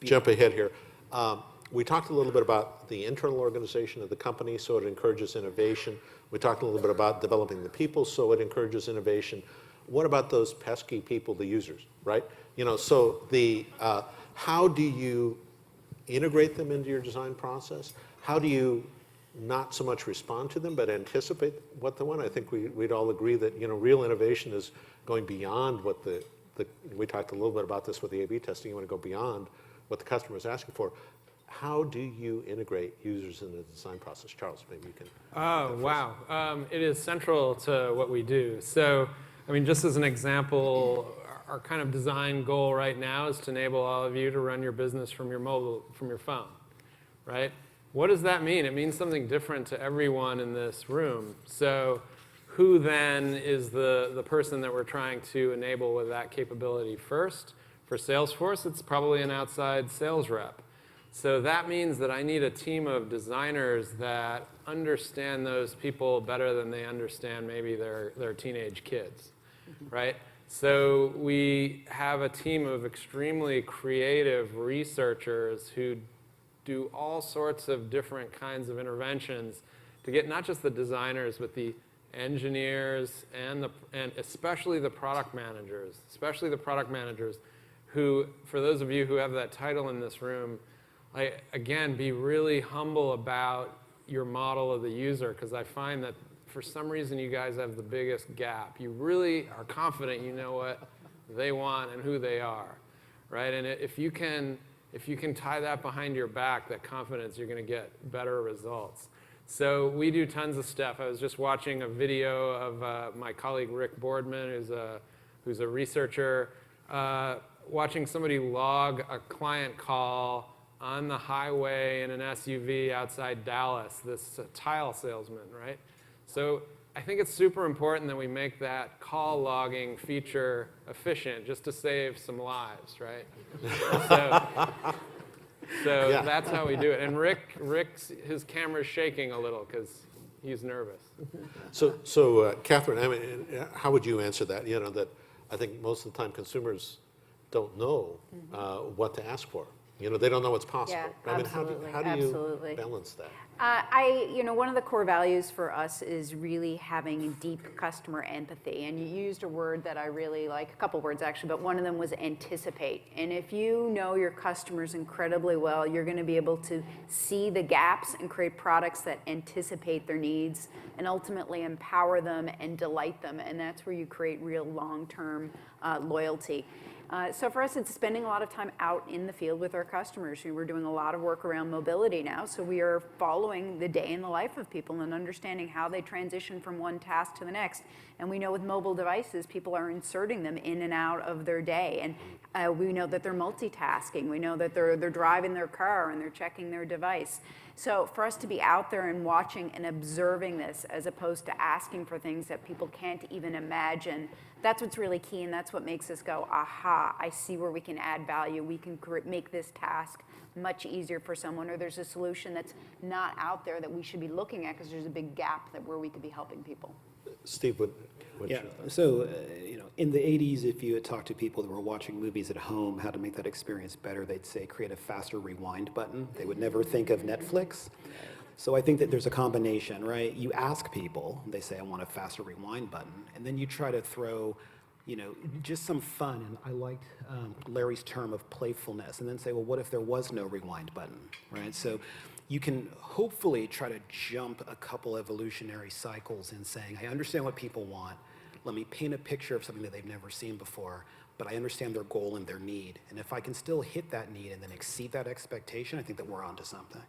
jump ahead here. We talked a little bit about the internal organization of the company, so it encourages innovation. We talked a little bit about developing the people, so it encourages innovation. What about those pesky people, the users, right? You know, so how do you integrate them into your design process? How do you not so much respond to them, but anticipate what they want? I think we'd all agree that, you know, real innovation is going beyond what we talked a little bit about this with the A/B testing. You want to go beyond what the customer is asking for. How do you integrate users in the design process? Charles, maybe you can. Oh, wow. It is central to what we do. So, I mean, just as an example, our kind of design goal right now is to enable all of you to run your business from your phone, right? What does that mean? It means something different to everyone in this room. So who then is the person that we're trying to enable with that capability first? For Salesforce, it's probably an outside sales rep. So that means that I need a team of designers that understand those people better than they understand maybe their teenage kids, right? So we have a team of extremely creative researchers who do all sorts of different kinds of interventions to get not just the designers, but the engineers and especially the product managers, who, for those of you who have that title in this room, again, be really humble about your model of the user, because I find that for some reason you guys have the biggest gap. You really are confident you know what they want and who they are, right? And if you can tie that behind your back, that confidence, you're going to get better results. So we do tons of stuff. I was just watching a video of my colleague Rick Boardman, who's a researcher, watching somebody log a client call on the highway in an SUV outside Dallas, this tile salesman, right? So I think it's super important that we make that call logging feature efficient just to save some lives, right? So yeah. That's how we do it. And his camera's shaking a little because he's nervous. So Catherine, I mean, how would you answer that? You know, that I think most of the time consumers don't know what to ask for. You know, they don't know what's possible. Yeah, I mean, absolutely. how do you balance that? One of the core values for us is really having deep customer empathy. And you used a word that I really like, a couple words actually, but one of them was anticipate. And if you know your customers incredibly well, you're going to be able to see the gaps and create products that anticipate their needs and ultimately empower them and delight them. And that's where you create real long-term loyalty. So for us, it's spending a lot of time out in the field with our customers. We're doing a lot of work around mobility now, so we are following the day in the life of people and understanding how they transition from one task to the next. And we know with mobile devices, people are inserting them in and out of their day. And we know that they're multitasking. We know that they're driving their car and they're checking their device. So for us to be out there and watching and observing this as opposed to asking for things that people can't even imagine, that's what's really key, and that's what makes us go, aha, I see where we can add value. We can make this task much easier for someone, or there's a solution that's not out there that we should be looking at because there's a big gap where we could be helping people. Steve, what yeah, so in the 80s, if you had talked to people that were watching movies at home, how to make that experience better, they'd say create a faster rewind button. They would never think of Netflix. So I think that there's a combination, right? You ask people, they say, I want a faster rewind button, and then you try to throw, just some fun, and I liked Larry's term of playfulness, and then say, well, what if there was no rewind button, right? So you can hopefully try to jump a couple evolutionary cycles in saying, I understand what people want, let me paint a picture of something that they've never seen before, but I understand their goal and their need, and if I can still hit that need and then exceed that expectation, I think that we're onto something.